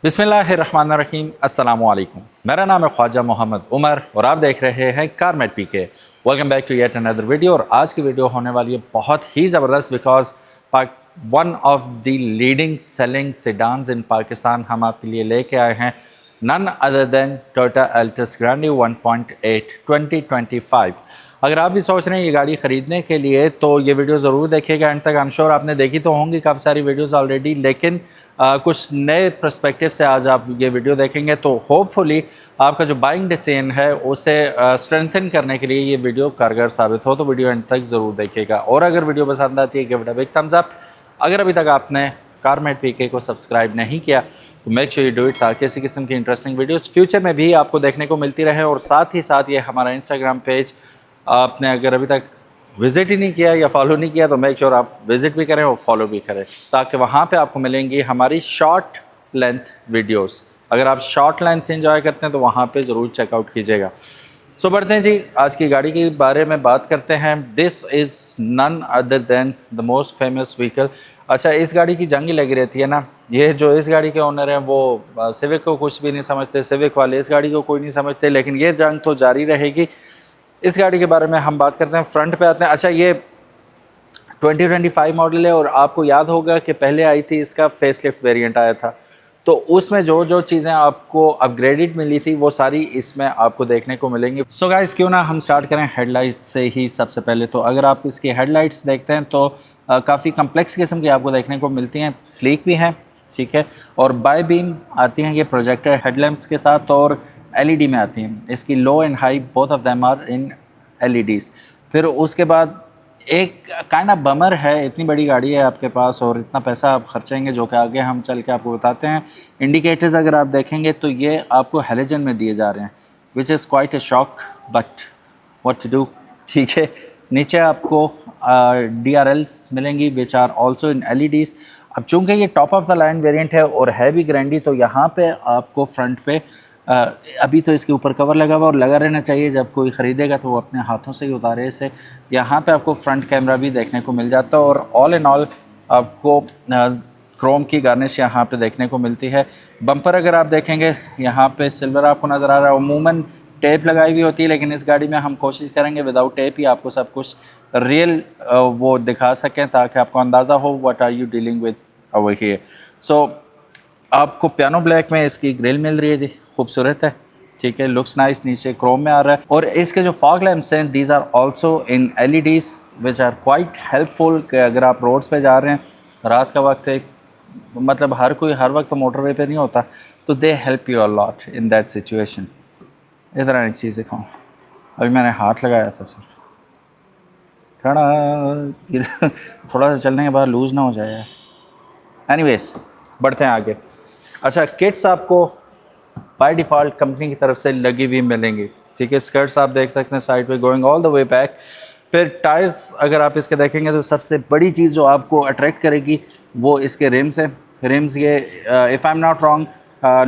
बिस्मिल्लाहिर्रहमानिर्रहीम अस्सलामु अलैकुम। मेरा नाम है ख्वाजा मोहम्मद उमर और आप देख रहे हैं CarMate PK. Welcome back to yet another video. और आज की वीडियो होने वाली है बहुत ही ज़बरदस्त because one of the leading selling sedans in Pakistan हम आपके लिए लेके आए हैं, none other than Toyota Altis Grande 1.8 2025। अगर आप भी सोच रहे हैं ये गाड़ी ख़रीदने के लिए तो ये वीडियो ज़रूर देखिएगा एंड तक। आई एम श्योर आपने देखी तो होंगी काफ़ी सारी वीडियोस ऑलरेडी, लेकिन कुछ नए पर्सपेक्टिव से आज आप ये वीडियो देखेंगे तो होपफुली आपका जो बाइंग डिसीजन है उसे स्ट्रेंथन करने के लिए ये वीडियो कारगर साबित हो। तो वीडियो एंड तक ज़रूर देखिएगा और अगर वीडियो पसंद आती है give it a big thumbs up. अगर अभी तक आपने कारमेट पीके को सब्सक्राइब नहीं किया तो make sure you do it, ताकि इसी किस्म की इंटरेस्टिंग वीडियोस फ्यूचर में भी आपको देखने को मिलती रहे। और साथ ही साथ ये हमारा इंस्टाग्राम पेज आपने अगर अभी तक विज़िट ही नहीं किया या फॉलो नहीं किया तो मेक श्योर आप विज़िट भी करें और फॉलो भी करें, ताकि वहाँ पे आपको मिलेंगी हमारी शॉर्ट लेंथ वीडियोस। अगर आप शॉर्ट लेंथ एंजॉय करते हैं तो वहाँ पे ज़रूर चेकआउट कीजिएगा। सो बढ़ते हैं जी, आज की गाड़ी के बारे में बात करते हैं। This is none other than the most famous vehicle. अच्छा, इस गाड़ी की जंग लगी रहती है ना, ये जो इस गाड़ी के ओनर हैं वो सिविक को कुछ भी नहीं समझते, सिविक वाले इस गाड़ी को कोई नहीं समझते, लेकिन ये जंग तो जारी रहेगी। इस गाड़ी के बारे में हम बात करते हैं, फ्रंट पे आते हैं। अच्छा, ये 2025 मॉडल है और आपको याद होगा कि पहले आई थी इसका फेसलिफ्ट वेरिएंट आया था, तो उसमें जो जो चीज़ें आपको अपग्रेडेड मिली थी वो सारी इसमें आपको देखने को मिलेंगी। सो गाइस, क्यों ना हम स्टार्ट करें हेडलाइट से ही सबसे पहले। तो अगर आप इसकी हेडलाइट्स देखते हैं तो काफ़ी कम्प्लेक्स किस्म की आपको देखने को मिलती हैं, स्लीक भी हैं, ठीक है, और बाय बीम आती हैं ये प्रोजेक्टर हेडलैम्प्स के साथ और एलईडी में आती हैं। इसकी low and high both of them are in LEDs. फिर उसके बाद एक काइंड ऑफ बमर है, इतनी बड़ी गाड़ी है आपके पास और इतना पैसा आप खर्चेंगे, जो कि आगे हम चल के आपको बताते हैं। इंडिकेटर्स अगर आप देखेंगे तो ये आपको हेलोजन में दिए जा रहे हैं, which is quite a shock but what to do, ठीक है। नीचे आपको DRLs मिलेंगी which are also in LEDs. अब चूँकि ये top of the line variant है और है भी ग्रैंडी, तो यहाँ पे आपको फ्रंट पे अभी तो इसके ऊपर कवर लगा हुआ और लगा रहना चाहिए, जब कोई ख़रीदेगा तो वो अपने हाथों से ही उतारे इसे। यहाँ पे आपको फ्रंट कैमरा भी देखने को मिल जाता है और ऑल इन ऑल आपको क्रोम की गार्निश यहाँ पे देखने को मिलती है। बम्पर अगर आप देखेंगे यहाँ पे सिल्वर आपको नज़र आ रहा है। अमूमन टेप लगाई हुई होती है, लेकिन इस गाड़ी में हम कोशिश करेंगे विदाउट टेप ही आपको सब कुछ रियल वो दिखा सकें, ताकि आपको अंदाज़ा हो what are you dealing with over here. So आपको पियानो ब्लैक में इसकी ग्रिल मिल रही है, खूबसूरत है, ठीक है, लुक्स नाइस, नीचे क्रोम में आ रहा है। और इसके जो फॉग लैंप्स हैं these are also in LEDs which are quite helpful कि अगर आप रोड्स पे जा रहे हैं, रात का वक्त है, मतलब हर कोई हर वक्त तो मोटरवे पे नहीं होता, तो they help you a lot in that situation. इधर एक चीज़ दिखाऊँ, अभी मैंने हाथ लगाया था सर, थोड़ा सा चलने के बाद लूज़ ना हो जाए। एनीवेज, बढ़ते हैं आगे। अच्छा, किट्स आपको बाय डिफ़ॉल्ट कंपनी की तरफ से लगी हुई मिलेंगी, ठीक है। स्कर्ट्स आप देख सकते हैं साइड पे going all the way back. फिर टायर्स अगर आप इसके देखेंगे तो सबसे बड़ी चीज़ जो आपको अट्रैक्ट करेगी वो इसके रिम्स हैं। रिम्स ये if I am not wrong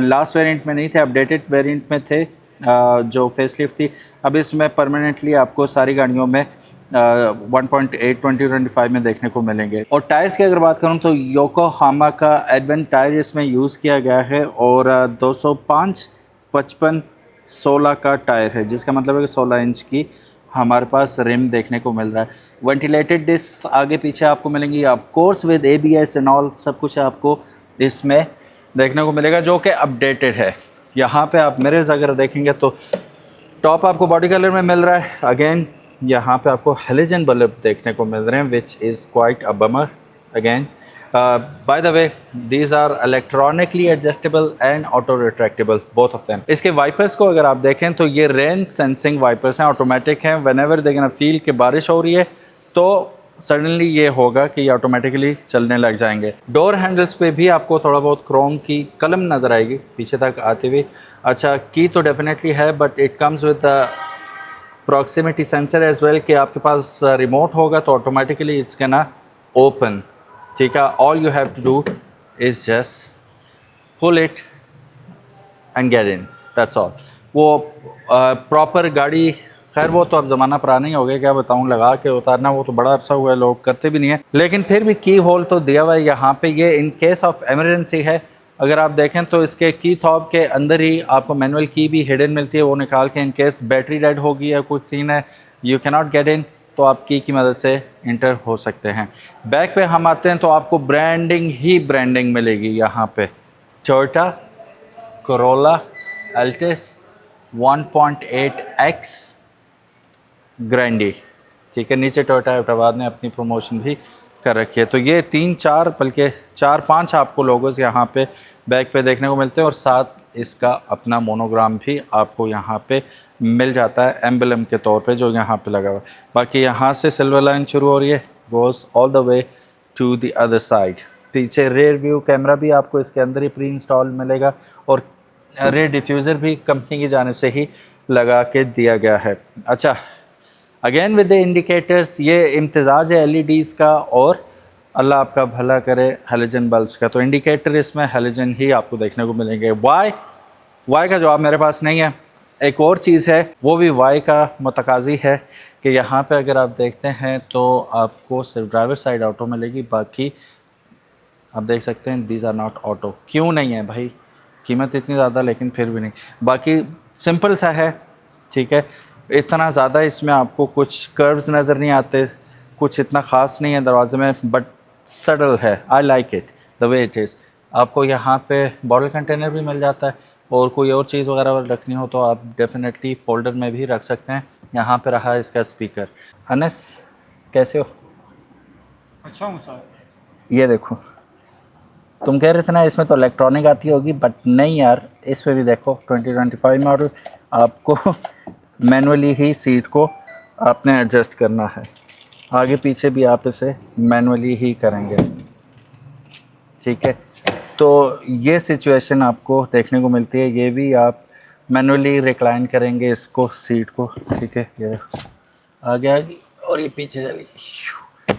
last variant में नहीं थे, अपडेटेड वेरिएंट में थे, जो फेसलिफ्ट थी। अब इसमें परमानेंटली आपको सारी गाड़ियों में 1.8 2025 में देखने को मिलेंगे। और टायर्स की अगर बात करूं तो योकोहामा का एडवेंट टायर इसमें यूज़ किया गया है और 205 55 16 का टायर है, जिसका मतलब है कि 16 इंच की हमारे पास रिम देखने को मिल रहा है। वेंटिलेटेड डिस्क आगे पीछे आपको मिलेंगी, of course with ABS and all, सब कुछ आपको इसमें देखने को मिलेगा जो कि अपडेटेड है। यहाँ पे आप मिरर्स अगर देखेंगे तो टॉप आपको बॉडी कलर में मिल रहा है। अगेन यहाँ पे आपको हेलोजन बल्ब देखने को मिल रहे हैं which is quite a bummer again. By the way these are electronically adjustable and auto retractable both of them. इसके वाइपर्स को अगर आप देखें तो ये रेन सेंसिंग वाइपर्स हैं, ऑटोमेटिक हैं। व्हेनेवर दे कैन फील कि बारिश हो रही है तो सडनली ये होगा कि ये ऑटोमेटिकली चलने लग जाएंगे। डोर हैंडल्स पे भी आपको थोड़ा बहुत क्रोम की कलम नज़र आएगी पीछे तक आती हुई। अच्छा, की तो डेफिनेटली है but it comes with proximity sensor as well, कि आपके पास रिमोट होगा तो ऑटोमेटिकली इट्स कैन ओपन, ठीक है। All you have to do is just pull it and get in, that's all. वो प्रॉपर गाड़ी, खैर वो तो अब ज़माना पुराना ही हो गया, क्या बताऊँ, लगा के उतारना वो तो बड़ा अरसा हुआ है, लोग करते भी नहीं है, लेकिन फिर भी की होल तो दिया हुआ है यहाँ पे। ये इन केस ऑफ एमरजेंसी है, अगर आप देखें तो इसके की थॉब के अंदर ही आपको मैनुअल की भी हिडन मिलती है, वो निकाल के इन केस बैटरी डेड होगी या कुछ सीन है you can not get in, तो आप की मदद से इंटर हो सकते हैं। बैक पे हम आते हैं तो आपको ब्रांडिंग ही ब्रांडिंग मिलेगी यहाँ पे। टोयोटा कोरोला अल्टिस 1.8X ग्रैंडी, ठीक है। नीचे टोयोटा हैदराबाद ने अपनी प्रमोशन भी कर रखी है। तो ये 3-4 बल्कि 4-5 आपको लोगोस यहाँ पे बैक पे देखने को मिलते हैं, और साथ इसका अपना मोनोग्राम भी आपको यहाँ पे मिल जाता है एम्बलम के तौर पे जो यहाँ पे लगा हुआ है। बाकी यहाँ से सिल्वर लाइन शुरू हो रही है, goes all the way to the other side. पीछे रेयर व्यू कैमरा भी आपको इसके अंदर ही प्री इंस्टॉल मिलेगा, और रेयर डिफ्यूज़र भी कंपनी की जानिब से ही लगा के दिया गया है। अच्छा, अगेन विद द इंडिकेटर्स, ये इम्तिज़ाज है एलईडीज़ का, और अल्लाह आपका भला करे हेलोजन बल्ब्स का। तो इंडिकेटर इसमें हेलोजन ही आपको देखने को मिलेंगे। वाई का जवाब मेरे पास नहीं है। एक और चीज़ है, वो भी वाई का मुतकाज़ी है कि यहाँ पे अगर आप देखते हैं तो आपको सिर्फ ड्राइवर साइड ऑटो मिलेगी, बाकी आप देख सकते हैं दीज आर नॉट ऑटो। क्यों नहीं है भाई, कीमत इतनी ज़्यादा लेकिन फिर भी नहीं। बाकी सिंपल सा है, ठीक है। इतना ज़्यादा इसमें आपको कुछ कर्व्स नज़र नहीं आते, कुछ इतना ख़ास नहीं है दरवाजे में, बट सडल है। I like it the way it is. आपको यहाँ पे बॉटल कंटेनर भी मिल जाता है, और कोई और चीज़ वगैरह रखनी हो तो आप डेफिनेटली फ़ोल्डर में भी रख सकते हैं। यहाँ पे रहा इसका स्पीकर। अनस कैसे हो? अच्छा हूँ सर। ये देखो, तुम कह रहे थे ना इसमें तो इलेक्ट्रॉनिक आती होगी, बट नहीं यार, इसमें भी देखो 2025 मॉडल आपको मैनुअली ही सीट को आपने एडजस्ट करना है। आगे पीछे भी आप इसे मैनुअली ही करेंगे, ठीक है। तो ये सिचुएशन आपको देखने को मिलती है। ये भी आप मैनुअली रिक्लाइन करेंगे इसको, सीट को, ठीक है। ये देखो आगे आगे और ये पीछे चलेगी,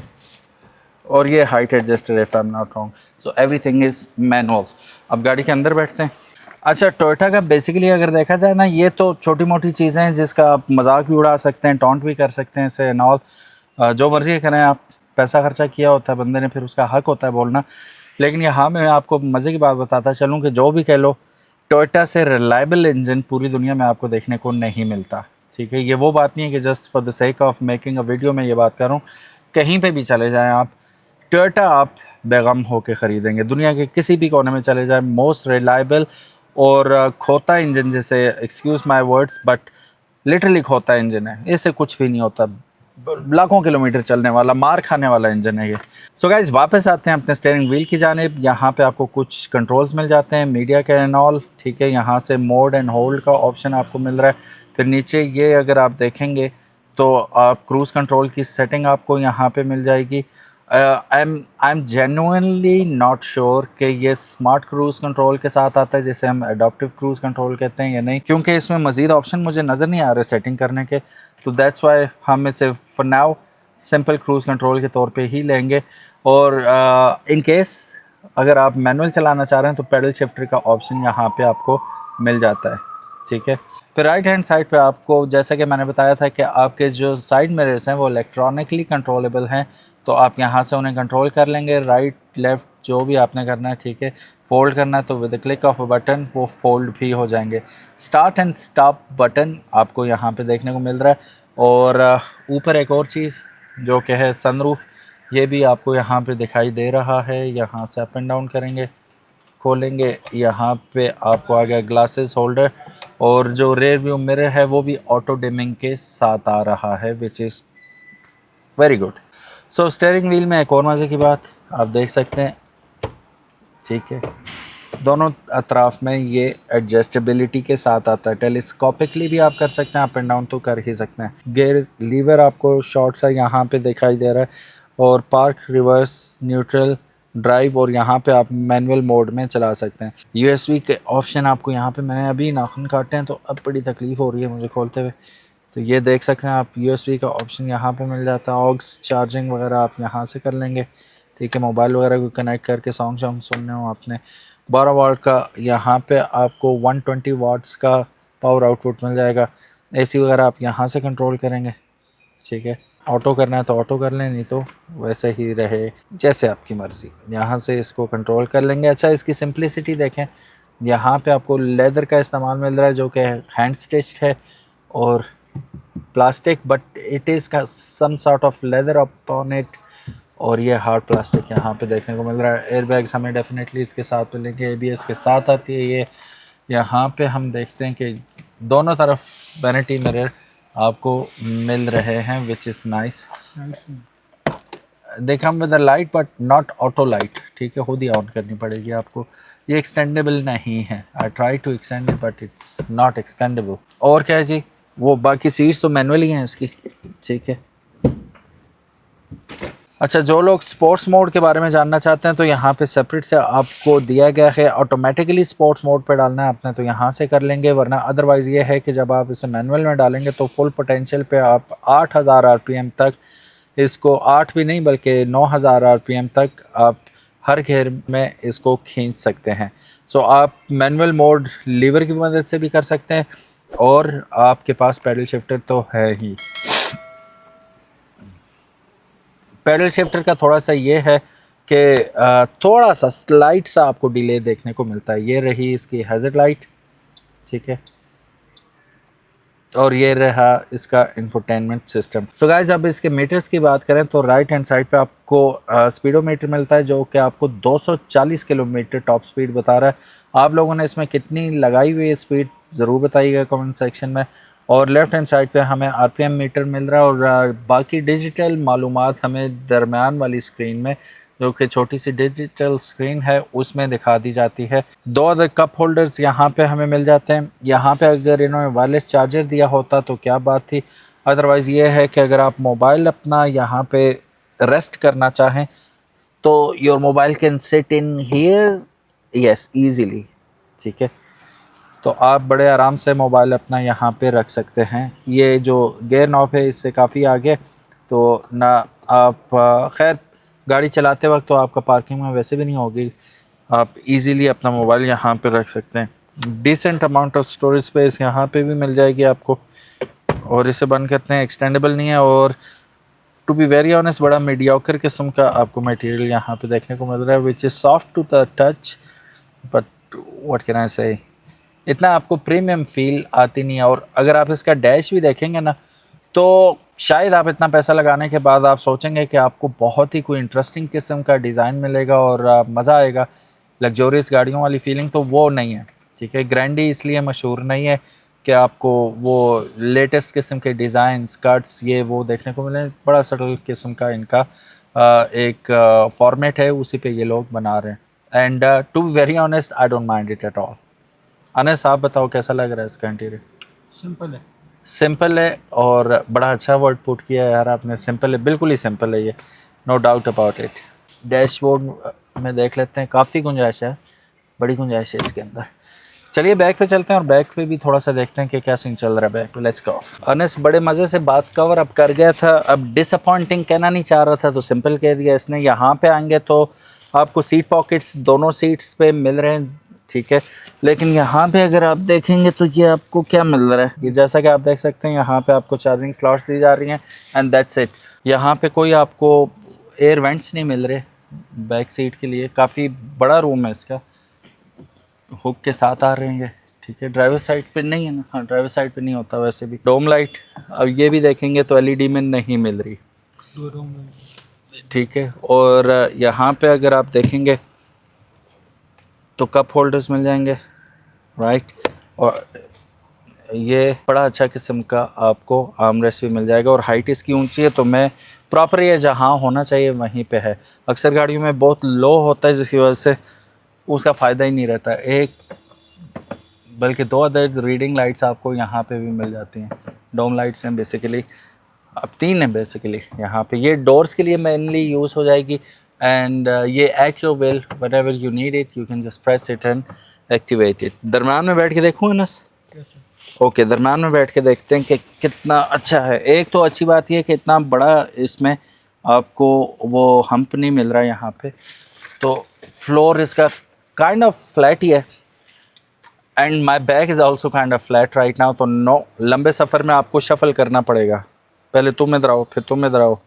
और ये height adjuster if I am not wrong. So everything is manual. अब गाड़ी के अंदर बैठते हैं। अच्छा, टोयोटा का बेसिकली अगर देखा जाए ना, ये तो छोटी मोटी चीज़ें हैं जिसका आप मजाक भी उड़ा सकते हैं, टॉन्ट भी कर सकते हैं इसे नॉल, जो मर्जी करें आप। पैसा खर्चा किया होता है बंदे ने, फिर उसका हक होता है बोलना। लेकिन यहाँ मैं आपको मज़े की बात बताता चलूँ कि जो भी कह लो, टोयोटा से रिलायबल इंजन पूरी दुनिया में आपको देखने को नहीं मिलता, ठीक है। ये वो बात नहीं है कि just for the sake of making a video में ये बात कर रहा हूँ। कहीं पे भी चले जाएं आप, टोयोटा आप बेगम होके ख़रीदेंगे। दुनिया के किसी भी कोने में चले जाएं, मोस्ट रिलायबल और खोता इंजन, जैसे excuse my words but literally खोता इंजन है, इससे कुछ भी नहीं होता। लाखों किलोमीटर चलने वाला, मार खाने वाला इंजन है ये। सो गाइज, वापस आते हैं अपने स्टीयरिंग व्हील की जानिब। यहाँ पे आपको कुछ कंट्रोल्स मिल जाते हैं, मीडिया के एंड ऑल, ठीक है। यहाँ से मोड एंड होल्ड का ऑप्शन आपको मिल रहा है। फिर नीचे ये अगर आप देखेंगे तो आप क्रूज़ कंट्रोल की सेटिंग आपको यहाँ पे मिल जाएगी। I am genuinely not sure कि ये स्मार्ट क्रूज़ कंट्रोल के साथ आता है, जैसे हम एडॉप्टिव क्रूज़ कंट्रोल कहते हैं, या नहीं, क्योंकि इसमें मज़ीद ऑप्शन मुझे नज़र नहीं आ रहे सेटिंग करने के। तो दैट्स वाई हम इसे for now simple cruise control के तौर पे ही लेंगे। और इन केस अगर आप मैनुअल चलाना चाह रहे हैं तो पेडल शिफ्टर का ऑप्शन यहाँ पे आपको मिल जाता है, ठीक है। फिर राइट हैंड साइड पे आपको, जैसा कि मैंने बताया था कि आपके जो साइड मिरर्स हैं वो इलेक्ट्रॉनिकली कंट्रोलेबल हैं, तो आप यहाँ से उन्हें कंट्रोल कर लेंगे, राइट लेफ़्ट जो भी आपने करना है, ठीक है। फ़ोल्ड करना है तो with the click of a button वो फोल्ड भी हो जाएंगे। स्टार्ट एंड स्टॉप बटन आपको यहाँ पे देखने को मिल रहा है। और ऊपर एक और चीज़ जो कि है सनरूफ, ये भी आपको यहाँ पे दिखाई दे रहा है। यहाँ से अप एंड डाउन करेंगे, खोलेंगे, यहाँ पे आपको आ गया ग्लासेस होल्डर, और जो रेयर व्यू मिरर है वो भी ऑटो डिमिंग के साथ आ रहा है, which is very good. So steering wheel में एक और मज़े की बात आप देख सकते हैं, ठीक है। दोनों अतराफ में ये एडजस्टेबिलिटी के साथ आता है। टेलीस्कोपिकली भी आप कर सकते हैं, अप एंड डाउन तो कर ही सकते हैं। गियर लीवर आपको शॉर्ट सा यहाँ पे दिखाई दे रहा है, और पार्क, रिवर्स, न्यूट्रल, ड्राइव, और यहाँ पे आप मैनुअल मोड में चला सकते हैं। यूएसबी के ऑप्शन आपको यहाँ पे, मैंने अभी नाखून काटे हैं तो अब बड़ी तकलीफ़ हो रही है मुझे खोलते हुए, तो ये देख सकते हैं आप, यूएसबी का ऑप्शन यहाँ पे मिल जाता है। ऑक्स चार्जिंग वगैरह आप यहाँ से कर लेंगे, ठीक है। मोबाइल वगैरह को कनेक्ट करके सॉन्ग सुनने हो आपने। 12 वाट का यहाँ पे आपको 120 वाट्स का पावर आउटपुट मिल जाएगा। एसी वगैरह आप यहाँ से कंट्रोल करेंगे, ठीक है। ऑटो करना है तो ऑटो कर लें, नहीं तो वैसे ही रहे, जैसे आपकी मर्ज़ी। यहाँ से इसको कंट्रोल कर लेंगे। अच्छा, इसकी सिंप्लिसिटी देखें, यहाँ पे आपको लेदर का इस्तेमाल मिल रहा है जो कि हैंड स्टिच्ड है और प्लास्टिक, बट इट इज़ का some sort of leather upon it, और ये हार्ड प्लास्टिक यहाँ पे देखने को मिल रहा है। एयर बैग्स हमें डेफिनेटली इसके साथ मिलेंगे, एबीएस के साथ आती है ये। यहाँ पे हम देखते हैं कि दोनों तरफ वैनिटी मिरर आपको मिल रहे हैं, विच इज़ नाइस। देखा with the light but not auto light, ठीक है, खुद ही ऑन करनी पड़ेगी आपको। ये एक्सटेंडेबल नहीं है, I try to extend it but it's not extendable. और क्या है जी, वो बाकी सीट्स तो मैनुअली हैं इसकी, ठीक है। अच्छा, जो लोग स्पोर्ट्स मोड के बारे में जानना चाहते हैं तो यहाँ पे सेपरेट से आपको दिया गया है। ऑटोमेटिकली स्पोर्ट्स मोड पे डालना है आपने तो यहाँ से कर लेंगे, वरना अदरवाइज़ ये है कि जब आप इसे मैनुअल में डालेंगे तो फुल पोटेंशियल पे आप 8000 आरपीएम तक इसको, 8 भी नहीं बल्कि 9000 आरपीएम तक आप हर घेर में इसको खींच सकते हैं। सो आप मैनुअल मोड लीवर की मदद से भी कर सकते हैं, और आपके पास पैडल शिफ्टर तो है ही। पैडल शिफ्टर का थोड़ा सा ये है कि थोड़ा सा स्लाइट सा आपको डिले देखने को मिलता है। ये रही इसकी हैज़र्ड लाइट, ठीक है, और ये रहा इसका इंफोटेनमेंट सिस्टम। सो गाइस, अब इसके मीटर्स की बात करें तो राइट हैंड साइड पे आपको स्पीडोमीटर मिलता है जो कि आपको 240 किलोमीटर टॉप स्पीड बता रहा है। आप लोगों ने इसमें कितनी लगाई हुई है स्पीड ज़रूर बताइएगा कमेंट सेक्शन में। और लेफ़्ट हैंड साइड पे हमें आरपीएम मीटर मिल रहा है, और बाकी डिजिटल मालूमात हमें दरमियान वाली स्क्रीन में, जो कि छोटी सी डिजिटल स्क्रीन है, उसमें दिखा दी जाती है। 2 अदर कप होल्डर्स यहाँ पे हमें मिल जाते हैं। यहाँ पे अगर इन्होंने वायरलेस चार्जर दिया होता तो क्या बात थी, अदरवाइज़ ये है कि अगर आप मोबाइल अपना यहाँ पे रेस्ट करना चाहें तो your mobile can sit in here, yes, easily, ठीक है। तो आप बड़े आराम से मोबाइल अपना यहाँ पे रख सकते हैं। ये जो गियर नॉब है इससे काफ़ी आगे, तो ना आप खैर गाड़ी चलाते वक्त तो आपका पार्किंग में वैसे भी नहीं होगी, आप इजीली अपना मोबाइल यहाँ पे रख सकते हैं। Decent amount of storage space यहाँ पे भी मिल जाएगी आपको, और इसे बंद करते हैं, एक्सटेंडेबल नहीं है, और टू बी वेरी ऑनेस्ट बड़ा मीडियोकर किस्म का आपको मटेरियल यहाँ पे देखने को मिल रहा है, which is soft to the touch, but what can I say, इतना आपको प्रीमियम फील आती नहीं है। और अगर आप इसका डैश भी देखेंगे ना, तो शायद आप इतना पैसा लगाने के बाद आप सोचेंगे कि आपको बहुत ही कोई इंटरेस्टिंग किस्म का डिज़ाइन मिलेगा और मज़ा आएगा, लग्जोरियस गाड़ियों वाली फीलिंग, तो वो नहीं है, ठीक है। ग्रैंडी इसलिए मशहूर नहीं है कि आपको वो लेटेस्ट किस्म के डिज़ाइन, कट्स, ये वो देखने को मिले। बड़ा सटल किस्म का इनका एक फॉर्मेट है, उसी पे ये लोग बना रहे हैं। And to be very honest I don't mind it at all. Anas, आप बताओ कैसा लग रहा है इसका इंटीरियर? सिंपल है। सिंपल है, और बड़ा अच्छा वर्ड पुट किया है यार आपने, सिंपल है, बिल्कुल ही सिंपल है ये, no doubt about it. Dashboard में देख लेते हैं, काफ़ी गुंजाइश है, बड़ी गुंजाइश है इसके अंदर। चलिए बैक पे चलते हैं और बैक पे भी थोड़ा सा देखते हैं कि क्या सीन चल रहा है बैक पे। Let's go. अनस बड़े मज़े से बात कवर अप कर गया था, अब डिसअपॉइंटिंग कहना नहीं चाह रहा था तो सिंपल कह दिया इसने। यहाँ पे आएंगे तो आपको सीट पॉकेट्स दोनों सीट्स पे मिल रहे हैं, ठीक है, लेकिन यहाँ पे अगर आप देखेंगे तो ये आपको क्या मिल रहा है, ये जैसा कि आप देख सकते हैं यहाँ पे आपको चार्जिंग स्लॉट्स दी जा रही हैं, एंड दैट्स इट। यहाँ पे कोई आपको एयर वेंट्स नहीं मिल रहे बैक सीट के लिए। काफ़ी बड़ा रूम है इसका, हुक के साथ आ रहे हैं ये, ठीक है। ड्राइवर साइड पे नहीं है ना, हाँ ड्राइवर साइड पे नहीं होता वैसे भी। डोम लाइट अब ये भी देखेंगे तो एलईडी में नहीं मिल रही, ठीक है। और यहाँ पे अगर आप देखेंगे तो कप होल्डर्स मिल जाएंगे, राइट, और ये बड़ा अच्छा किस्म का आपको आर्मरेस्ट भी मिल जाएगा, और हाइट इसकी ऊंची है तो मैं प्रॉपर ये जहाँ होना चाहिए वहीं पे है। अक्सर गाड़ियों में बहुत लो होता है जिसकी वजह से उसका फ़ायदा ही नहीं रहता। एक बल्कि 2 अदर रीडिंग लाइट्स आपको यहाँ पे भी मिल जाती हैं, डोम लाइट्स हैं बेसिकली, अब 3 हैं बेसिकली यहाँ पे। ये डोर्स के लिए मेनली यूज़ हो जाएगी, एंड ये at your will, whenever you need it you can just press it and activate it. दरम्यान में बैठ के देखूँ नस, ओके, दरम्यान में बैठ के देखते हैं कि कितना अच्छा है। एक तो अच्छी बात यह है कि इतना बड़ा इसमें आपको वो हम्प नहीं मिल रहा है यहाँ पे, तो फ्लोर इसका काइंड ऑफ फ्लैट ही है, and my back is also kind of flat right now, तो नो लंबे सफ़र में आपको शफल करना पड़ेगा पहले तुम इधर आओ, फिर तुम इधर आओ,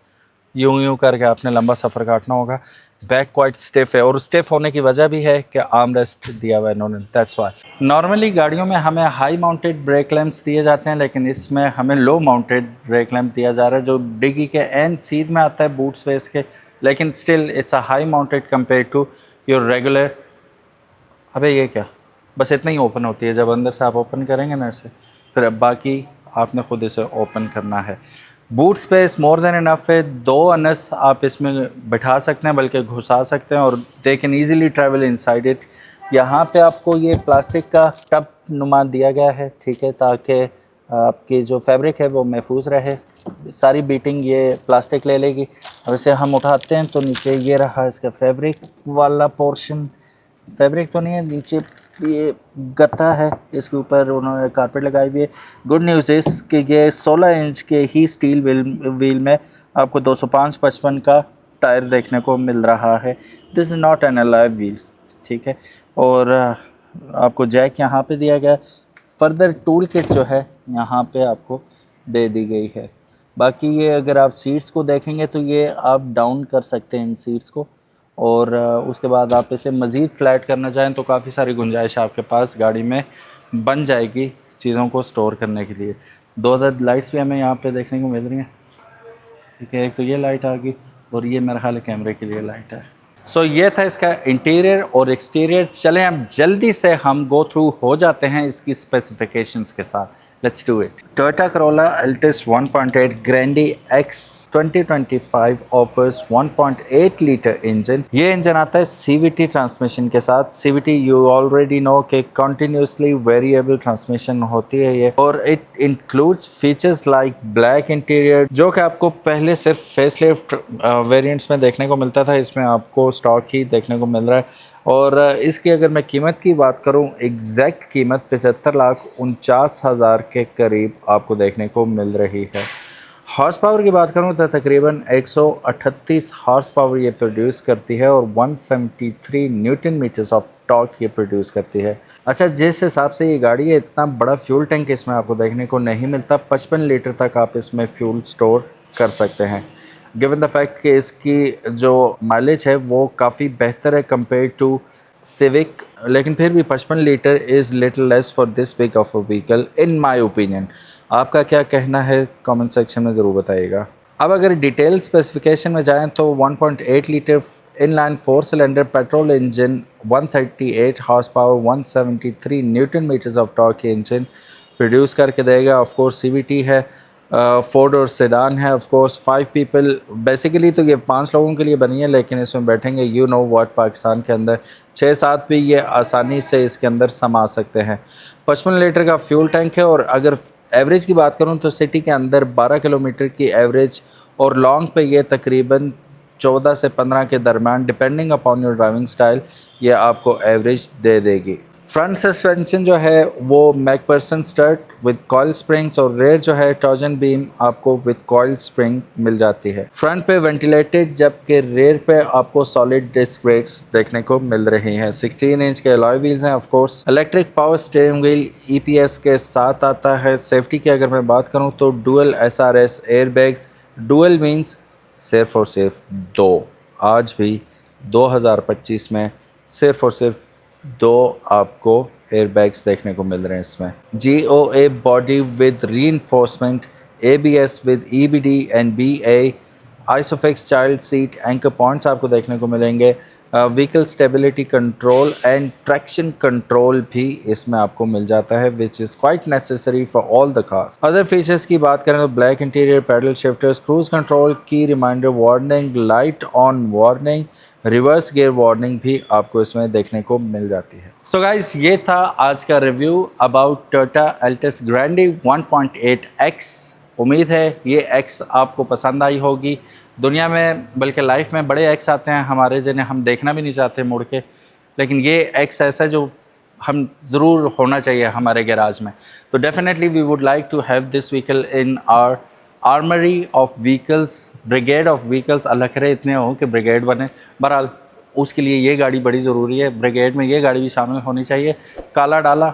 यूं यूं करके आपने लंबा सफ़र काटना होगा। बैक क्वाइट स्टिफ है, और स्टिफ होने की वजह भी है कि आर्म रेस्ट दिया हुआ है इन्होंने, दैट्स वाई। नॉर्मली गाड़ियों में हमें हाई माउंटेड ब्रेक लैम्प्स दिए जाते हैं, लेकिन इसमें हमें लो माउंटेड ब्रेक लैम्प दिया जा रहा है, जो डिग्गी के एंड सीध में आता है बूट स्पेस के, लेकिन still it's a high mounted compare to your regular. अबे ये क्या, बस इतना ही ओपन होती है, जब अंदर से आप ओपन करेंगे ना इसे, फिर अब बाकी आपने खुद इसे ओपन करना है। Boot space more than enough है, 2 अनस आप इसमें बैठा सकते हैं, बल्कि घुसा सकते हैं, और they can easily travel inside it. यहाँ पे आपको ये प्लास्टिक का टब नुमा दिया गया है, ठीक है, ताकि आपकी जो फैब्रिक है वो महफूज रहे, सारी बीटिंग ये प्लास्टिक ले लेगी। और इसे हम उठाते हैं तो नीचे ये रहा इसका फैब्रिक वाला पोर्शन, फैब्रिक तो नहीं है, नीचे ये गत्ता है, इसके ऊपर उन्होंने कारपेट लगाई हुई है। गुड न्यूज़ इस कि ये 16 इंच के ही स्टील व्हील में आपको 205/55 का टायर देखने को मिल रहा है। This is not an alloy wheel, ठीक है। और आपको जैक यहाँ पे दिया गया, फर्दर टूल किट जो है यहाँ पे आपको दे दी गई है। बाकी ये अगर आप सीट्स को देखेंगे तो ये आप डाउन कर सकते हैं इन सीट्स को, और उसके बाद आप इसे मज़ीद फ्लैट करना चाहें तो काफ़ी सारी गुंजाइश आपके पास गाड़ी में बन जाएगी चीज़ों को स्टोर करने के लिए। 2 अदद लाइट्स भी हमें यहाँ पे देखने को मिल रही हैं, ठीक है। एक तो ये लाइट आ गई, और ये मेरा ख्याल है कैमरे के लिए लाइट है। सो ये था इसका इंटीरियर और एक्सटीरियर। चलें अब जल्दी से हम गो थ्रू हो जाते हैं इसकी स्पेसिफिकेशंस के साथ। Let's do it. Toyota Corolla Altis 1.8 Grande X 2025 offers 1.8 litre engine. ये इंजन आता है सीवीटी ट्रांसमिशन के साथ। सीवीटी यू ऑलरेडी नो कि कंटिन्यूसली वेरिएबल ट्रांसमिशन होती है ये, और it includes features like black interior, जो कि आपको पहले सिर्फ फेसलिफ्ट वेरिएंट्स में देखने को मिलता था, इसमें आपको स्टॉक ही देखने को मिल रहा है। और इसकी अगर मैं कीमत की बात करूं, एग्जैक्ट कीमत 75,49,000 के करीब आपको देखने को मिल रही है। हॉर्स पावर की बात करूं तो तकरीबन 138 हॉर्स पावर ये प्रोड्यूस करती है, और 173 न्यूटन मीटर्स ऑफ टॉर्क ये प्रोड्यूस करती है। अच्छा, जिस हिसाब से ये गाड़ी है, इतना बड़ा फ्यूल टैंक इसमें आपको देखने को नहीं मिलता। 55 लीटर तक आप इसमें फ्यूल स्टोर कर सकते हैं, गिवन द फैक्ट कि इसकी जो माइलेज है वो काफ़ी बेहतर है कंपेयर टू सिविक, लेकिन फिर भी 55 litre is little less for this big of a vehicle in my opinion. आपका क्या कहना है कमेंट सेक्शन में ज़रूर बताइएगा। अब अगर डिटेल स्पेसिफिकेशन में जाएं तो 1.8 litre inline 4 cylinder petrol engine, 138 horse power, 173 newton metres of torque engine produce करके देगा। ऑफ कोर्स सीवीटी है, 4 डोर सेडान है, ऑफ कोर्स 5 पीपल, बेसिकली तो ये 5 लोगों के लिए बनी है, लेकिन इसमें बैठेंगे यू नो व्हाट, पाकिस्तान के अंदर 6-7 भी ये आसानी से इसके अंदर समा सकते हैं। 55 लीटर का फ्यूल टैंक है, और अगर एवरेज की बात करूं तो सिटी के अंदर 12 किलोमीटर की एवरेज, और लॉन्ग पे ये तकरीबन 14 से 15 के दरम्यान, depending upon your driving style, ये आपको एवरेज दे देगी। फ्रंट सस्पेंशन जो है वो McPherson strut with coil springs, और रेयर जो है टॉर्जन बीम आपको विद कॉइल स्प्रिंग मिल जाती है। फ्रंट पे वेंटिलेटेड, जबकि रेयर पे आपको सॉलिड डिस्क ब्रेक्स देखने को मिल रही हैं। 16 इंच के अलॉय व्हील्स हैं। Of course electric power steering wheel EPS के साथ आता है। सेफ्टी की अगर मैं बात करूं तो dual SRS airbags, dual means सिर्फ और सिर्फ 2, आज भी 2025 में सिर्फ और सिर्फ 2 आपको एयरबैग्स देखने को मिल रहे हैं इसमें। GOA body with reinforcement, ABS with EBD and BA, isofix child seat, anchor points आपको देखने को मिलेंगे। Vehicle stability control and traction control भी इसमें आपको मिल जाता है, which is quite necessary for all the cars. Other features की बात करें तो black interior, paddle shifters, cruise control, key reminder warning, light on warning, reverse gear warning भी आपको इसमें देखने को मिल जाती है। सो गाइस, ये था आज का review about Toyota Altis Grande 1.8X। उम्मीद है ये X आपको पसंद आई होगी। दुनिया में, बल्कि लाइफ में बड़े X आते हैं हमारे, जिन्हें हम देखना भी नहीं चाहते मुड़ के, लेकिन ये X ऐसा है जो हम ज़रूर होना चाहिए हमारे गैराज में। तो definitely we would like to have this vehicle in our armoury of vehicles, brigade of vehicles. अल्लाह करे इतने हो कि ब्रिगेड बने। बहरहाल उसके लिए ये गाड़ी बड़ी ज़रूरी है, ब्रिगेड में ये गाड़ी भी शामिल होनी चाहिए। काला डाला,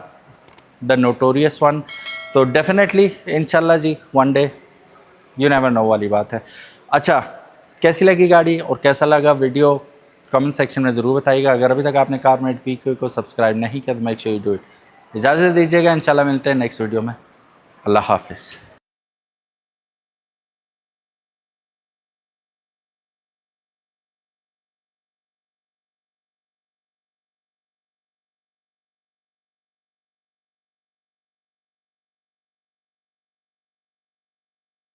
द नोटोरियस वन। तो डेफिनेटली इंशाल्लाह जी one day you never know वाली बात है। अच्छा, कैसी लगी गाड़ी और कैसा लगा वीडियो कमेंट सेक्शन में ज़रूर बताइएगा। अगर अभी तक आपने कारमेट पीके को सब्सक्राइब नहीं किया तो make sure you do it. इजाज़त दीजिएगा, इंशाल्लाह मिलते हैं नेक्स्ट वीडियो में। अल्लाह हाफिज़।